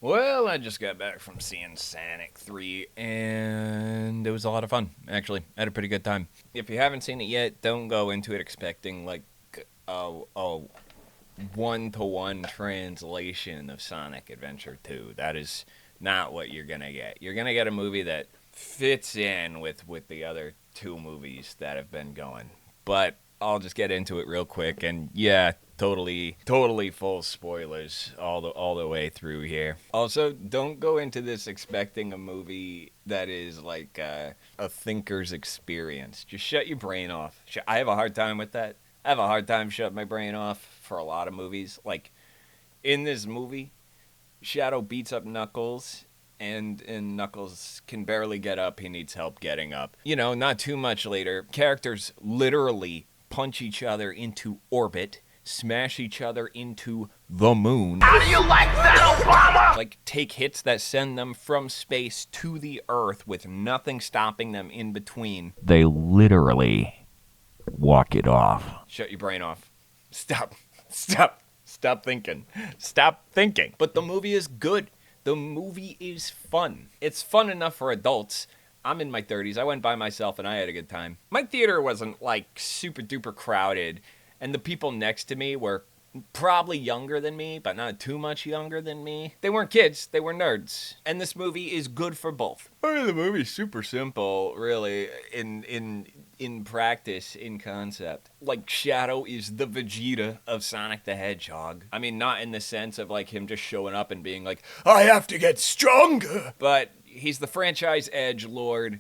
Well, I just got back from seeing Sonic 3, and it was a lot of fun, actually. I had a pretty good time. If you haven't seen it yet, don't go into it expecting, like, a one-to-one translation of Sonic Adventure 2. That is not what you're going to get. You're going to get a movie that fits in with the other two movies that have been going. But I'll just get into it real quick, and yeah, totally full spoilers all the way through here. Also, don't go into this expecting a movie that is like a thinker's experience. Just shut your brain off. I have a hard time with that. I have a hard time shutting my brain off for a lot of movies. Like in this movie, Shadow beats up Knuckles, and Knuckles can barely get up. He needs help getting up. You know, not too much later, characters literally punch each other into orbit, smash each other into the moon. How do you like that, Obama? Like, take hits that send them from space to the Earth with nothing stopping them in between. They literally walk it off. Shut your brain off. Stop thinking. Stop thinking. But the movie is good. The movie is fun. It's fun enough for adults. I'm in my 30s. I went by myself and I had a good time. My theater wasn't like super duper crowded, and the people next to me were probably younger than me, but not too much younger than me. They weren't kids, they were nerds. And this movie is good for both. I mean, the movie's super simple, really, in practice, in concept. Like, Shadow is the Vegeta of Sonic the Hedgehog. I mean, not in the sense of like him just showing up and being like, I have to get stronger, but he's the franchise edge lord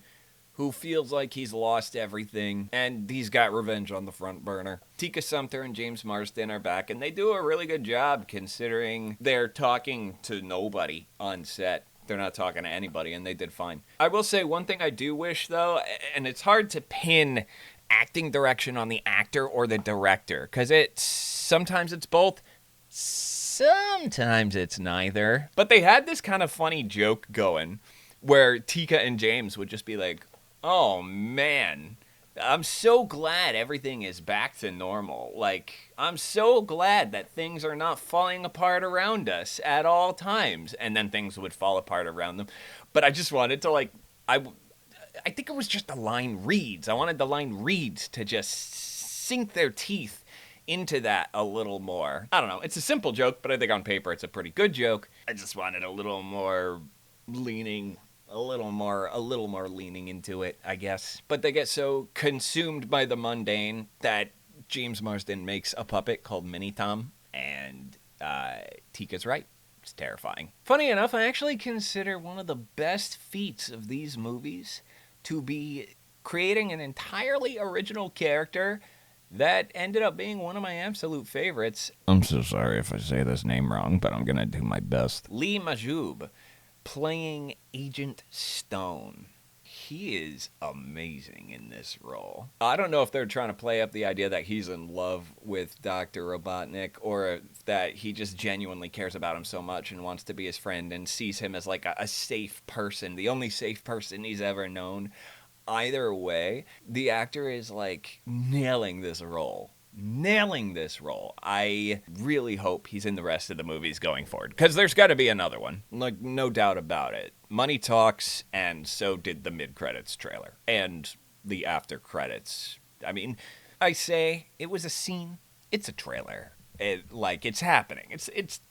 who feels like he's lost everything, and he's got revenge on the front burner. Tika Sumpter and James Marsden are back, and they do a really good job considering they're talking to nobody on set. They're not talking to anybody, and they did fine. I will say one thing I do wish, though, and it's hard to pin acting direction on the actor or the director, because sometimes it's both, sometimes it's neither. But they had this kind of funny joke going where Tika and James would just be like, oh man, I'm so glad everything is back to normal. Like, I'm so glad that things are not falling apart around us at all times. And then things would fall apart around them. But I just wanted to, like, I think it was just the line reads. I wanted the line reads to just sink their teeth into that a little more. I don't know. It's a simple joke, but I think on paper it's a pretty good joke. I just wanted a little more leaning a little more leaning into it, I guess. But they get so consumed by the mundane that James Marsden makes a puppet called Mini Tom, and Tika's right. It's terrifying. Funny enough, I actually consider one of the best feats of these movies to be creating an entirely original character that ended up being one of my absolute favorites. I'm so sorry if I say this name wrong, but I'm gonna do my best. Lee Majjoub, playing Agent Stone. He is amazing in this role. I don't know if they're trying to play up the idea that he's in love with Dr. Robotnik, or that he just genuinely cares about him so much and wants to be his friend and sees him as like a safe person, the only safe person he's ever known. Either way, the actor is like nailing this role. I really hope he's in the rest of the movies going forward, because there's got to be another one. Like, no doubt about it. Money talks, and so did the mid-credits trailer. And the after-credits. I mean, I say it was a scene. It's a trailer. It's happening. It's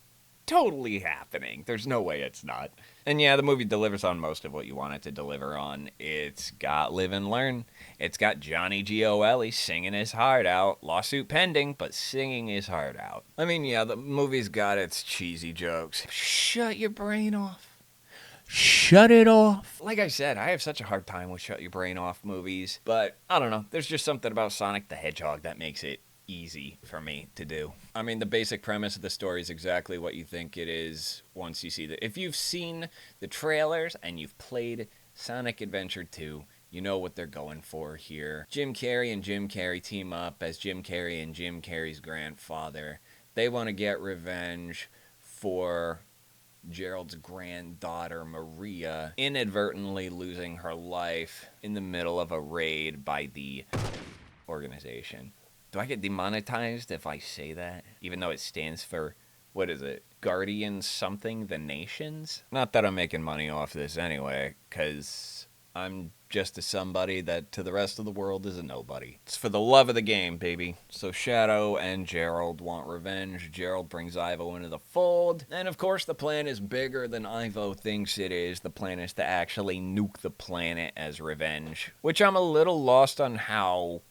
totally happening. There's no way it's not. And yeah, the movie delivers on most of what you want it to deliver on. It's got Live and Learn. It's got Johnny Gioeli singing his heart out. Lawsuit pending, but singing his heart out. I mean, yeah, the movie's got its cheesy jokes. Shut your brain off. Shut it off. Like I said, I have such a hard time with Shut Your Brain Off movies. But, I don't know. There's just something about Sonic the Hedgehog that makes it easy for me to do. I mean, the basic premise of the story is exactly what you think it is once you see it. If you've seen the trailers and you've played Sonic Adventure 2, you know what they're going for here. Jim Carrey and Jim Carrey team up as Jim Carrey and Jim Carrey's grandfather. They want to get revenge for Gerald's granddaughter, Maria, inadvertently losing her life in the middle of a raid by the organization. Do I get demonetized if I say that? Even though it stands for, what is it? Guardian something the Nations. Not that I'm making money off this anyway, because I'm just a somebody that to the rest of the world is a nobody. It's for the love of the game, baby. So Shadow and Gerald want revenge. Gerald brings Ivo into the fold. And of course, the plan is bigger than Ivo thinks it is. The plan is to actually nuke the planet as revenge, which I'm a little lost on how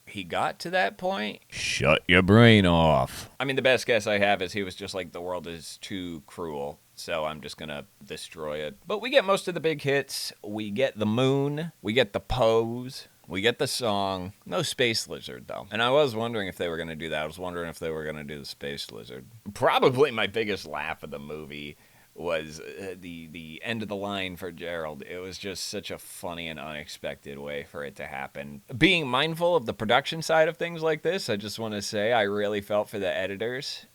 he got to that point. Shut your brain off. I mean, the best guess I have is he was just like, the world is too cruel, so I'm just gonna destroy it. But we get most of the big hits. We get the moon. We get the pose. We get the song. No space lizard, though. And I was wondering if they were gonna do that. I was wondering if they were gonna do the space lizard. Probably my biggest laugh of the movie was the end of the line for Gerald. It was just such a funny and unexpected way for it to happen. Being mindful of the production side of things like this, I just want to say I really felt for the editors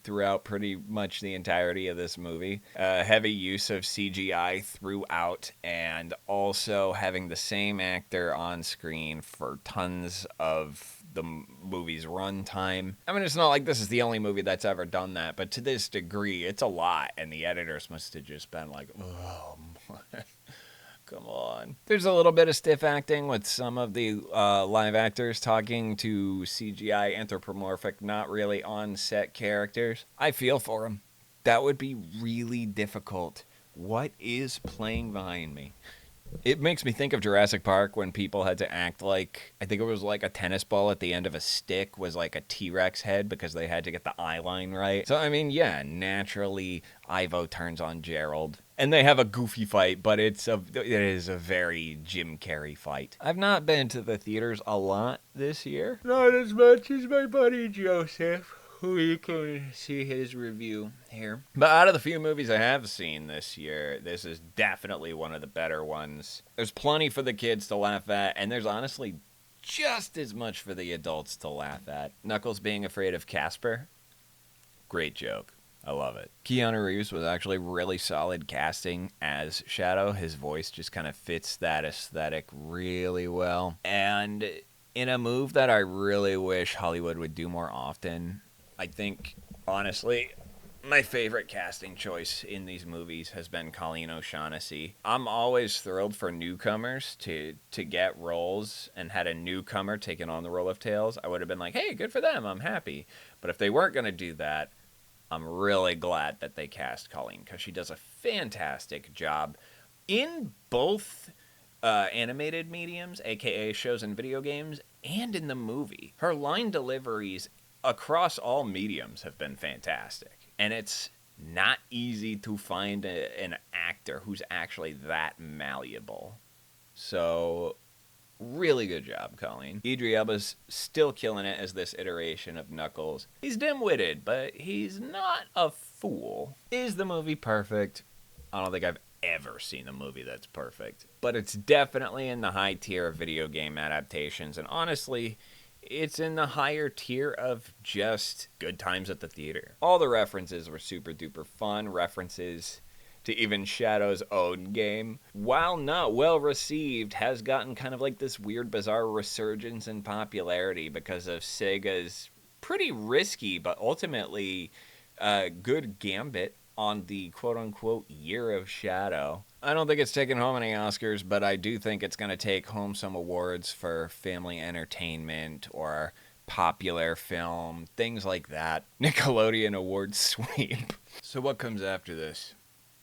throughout pretty much the entirety of this movie. Heavy use of CGI throughout, and also having the same actor on screen for tons of the movie's runtime. I mean, it's not like this is the only movie that's ever done that, but to this degree, it's a lot, and the editors must have just been like, oh, man. Come on. There's a little bit of stiff acting with some of the live actors talking to CGI anthropomorphic, not really on-set characters. I feel for them. That would be really difficult. What is playing behind me? It makes me think of Jurassic Park when people had to act like, I think it was like a tennis ball at the end of a stick was like a T-Rex head because they had to get the eye line right. So, I mean, yeah, naturally, Ivo turns on Gerald. And they have a goofy fight, but it is a very Jim Carrey fight. I've not been to the theaters a lot this year. Not as much as my buddy Joseph, who you can see his review here. But out of the few movies I have seen this year, this is definitely one of the better ones. There's plenty for the kids to laugh at, and there's honestly just as much for the adults to laugh at. Knuckles being afraid of Casper, great joke. I love it. Keanu Reeves was actually really solid casting as Shadow. His voice just kind of fits that aesthetic really well. And in a move that I really wish Hollywood would do more often, I think, honestly, my favorite casting choice in these movies has been Colleen O'Shaughnessy. I'm always thrilled for newcomers to get roles, and had a newcomer taken on the role of Tails, I would have been like, hey, good for them, I'm happy. But if they weren't going to do that, I'm really glad that they cast Colleen, because she does a fantastic job in both animated mediums, aka shows and video games, and in the movie. Her line deliveries across all mediums have been fantastic, and it's not easy to find an actor who's actually that malleable. So, really good job, Colleen. Idris Elba's still killing it as this iteration of Knuckles. He's dim-witted, but he's not a fool. Is the movie perfect? I don't think I've ever seen a movie that's perfect. But it's definitely in the high tier of video game adaptations, and honestly, it's in the higher tier of just good times at the theater. All the references were super duper fun. References to even Shadow's own game, while not well received, has gotten kind of like this weird, bizarre resurgence in popularity because of Sega's pretty risky, but ultimately good gambit on the quote-unquote year of Shadow. I don't think it's taken home any Oscars, but I do think it's going to take home some awards for family entertainment or popular film, things like that. Nickelodeon Awards sweep. So what comes after this?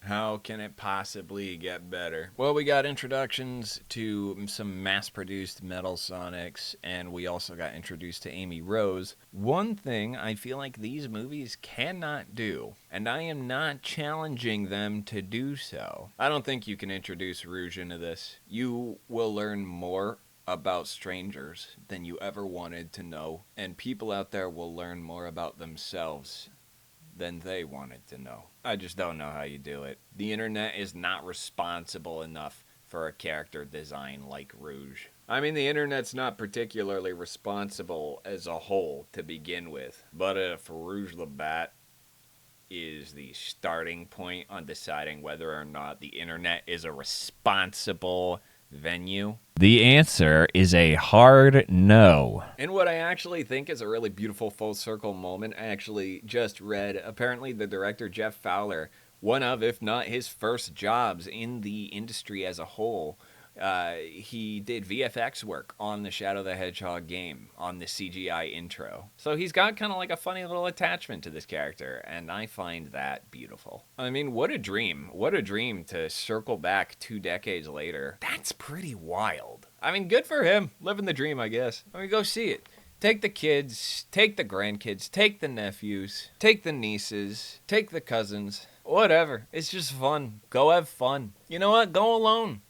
How can it possibly get better? Well, we got introductions to some mass-produced Metal Sonics, and we also got introduced to Amy Rose. One thing I feel like these movies cannot do, and I am not challenging them to do so. I don't think you can introduce Rouge into this. You will learn more about strangers than you ever wanted to know, and people out there will learn more about themselves than they wanted to know. I just don't know how you do it. The internet is not responsible enough for a character design like Rouge. I mean, the internet's not particularly responsible as a whole to begin with, but if Rouge the Bat is the starting point on deciding whether or not the internet is a responsible venue? The answer is a hard no. And what I actually think is a really beautiful full circle moment, I actually just read, apparently the director Jeff Fowler, one of, if not his first jobs in the industry as a whole, he did VFX work on the Shadow the Hedgehog game, on the CGI intro. So he's got kind of like a funny little attachment to this character, and I find that beautiful. I mean, what a dream. What a dream to circle back 2 decades later. That's pretty wild. I mean, good for him. Living the dream, I guess. I mean, go see it. Take the kids, take the grandkids, take the nephews, take the nieces, take the cousins, whatever. It's just fun. Go have fun. You know what? Go alone.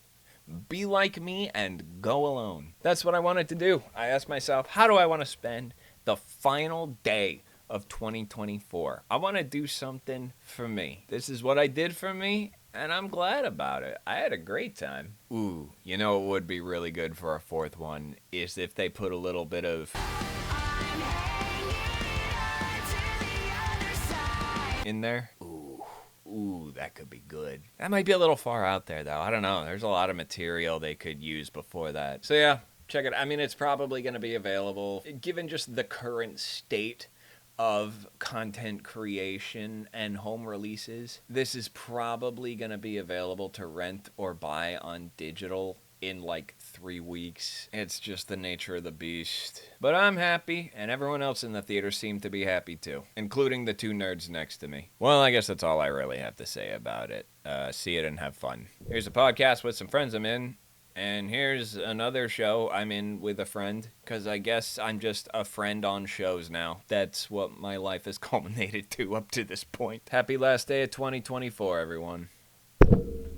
Be like me and go alone. That's what I wanted to do. I asked myself, how do I want to spend the final day of 2024? I want to do something for me. This is what I did for me, and I'm glad about it. I had a great time. Ooh, you know what would be really good for a fourth one is if they put a little bit of in there. Ooh, that could be good. That might be a little far out there, though. I don't know. There's a lot of material they could use before that. So, yeah, check it. I mean, it's probably going to be available, given just the current state of content creation and home releases. This is probably going to be available to rent or buy on digital in like 3 weeks. It's just the nature of the beast. But I'm happy, and everyone else in the theater seemed to be happy too, including the 2 nerds next to me. Well, I guess that's all I really have to say about it. See it and have fun. Here's a podcast with some friends I'm in, and here's another show I'm in with a friend, because I guess I'm just a friend on shows now. That's what my life has culminated to up to this point. Happy last day of 2024, everyone.